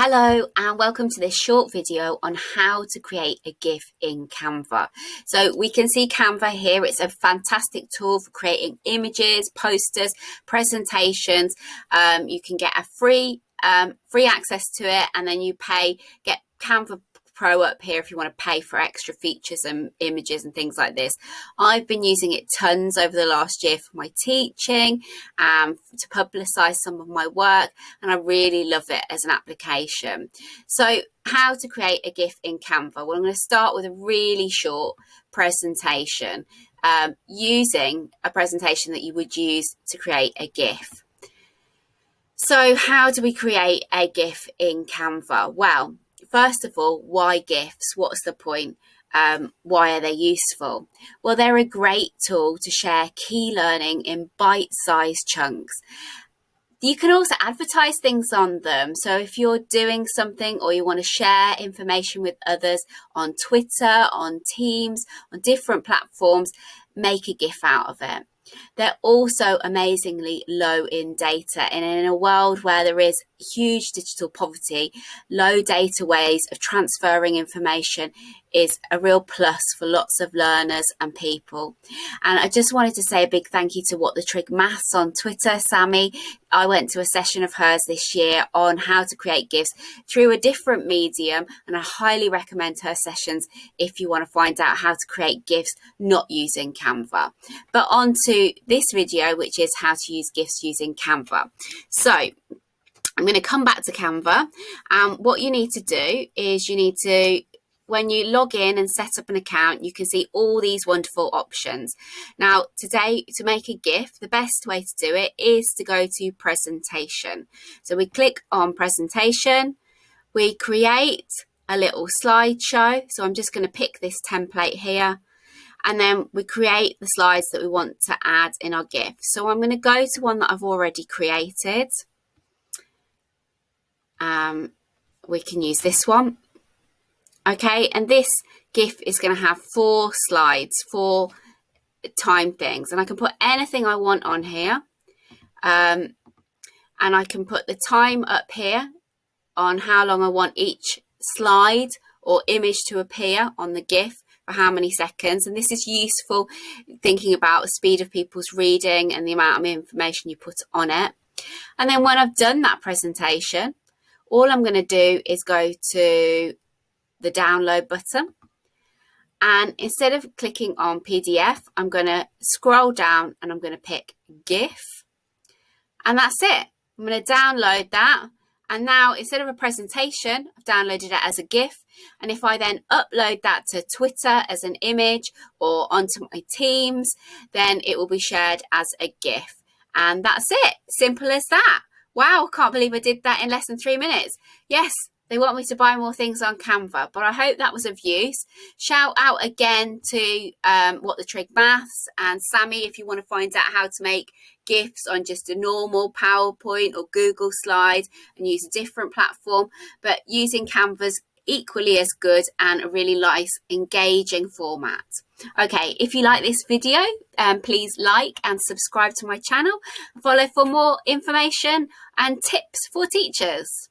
Hello and welcome to this short video on how to create a GIF in Canva. So we can see Canva here. It's a fantastic tool for creating images, posters, presentations. You can get a free access to it, and then you get Canva Pro up here if you want to pay for extra features and images and things like this. I've been using it tons over the last year for my teaching, to publicize some of my work, and I really love it as an application. So how to create a GIF in Canva? Well, I'm going to start with a really short presentation using a presentation that you would use to create a GIF. So how do we create a GIF in Canva? Well, first of all, why GIFs? What's the point? Why are they useful? Well, they're a great tool to share key learning in bite-sized chunks. You can also advertise things on them. So if you're doing something or you want to share information with others on Twitter, on Teams, on different platforms, make a GIF out of it. They're also amazingly low in data, and in a world where there is huge digital poverty, low data ways of transferring information is a real plus for lots of learners and people. And I just wanted to say a big thank you to What the Trig Maths on Twitter, Sammy. I went to a session of hers this year on how to create GIFs through a different medium, and I highly recommend her sessions if you want to find out how to create GIFs not using Canva. But on to this video, which is how to use GIFs using Canva. So I'm going to come back to Canva, and what you need to do is when you log in and set up an account, you can see all these wonderful options. Now, today, to make a GIF, the best way to do it is to go to presentation. So we click on presentation, we create a little slideshow. So I'm just going to pick this template here, and then we create the slides that we want to add in our GIF. So I'm going to go to one that I've already created. We can use this one. Okay, and this GIF is going to have 4 slides, 4 time things, and I can put anything I want on here, and I can put the time up here on how long I want each slide or image to appear on the GIF, for how many seconds. And this is useful thinking about the speed of people's reading and the amount of information you put on it. And then when I've done that presentation, all I'm going to do is go to the download button, and instead of clicking on PDF, I'm going to scroll down and I'm going to pick GIF, and that's it. I'm going to download that, and now instead of a presentation, I've downloaded it as a GIF. And if I then upload that to Twitter as an image or onto my Teams, then it will be shared as a GIF, and that's it. Simple as that. Wow, can't believe I did that in less than 3 minutes. Yes, they want me to buy more things on Canva, but I hope that was of use. Shout out again to What the Trig Maths and Sammy if you want to find out how to make GIFs on just a normal PowerPoint or Google slide and use a different platform, but using Canva's equally as good and a really nice, engaging format. Okay, if you like this video, please like and subscribe to my channel. Follow for more information and tips for teachers.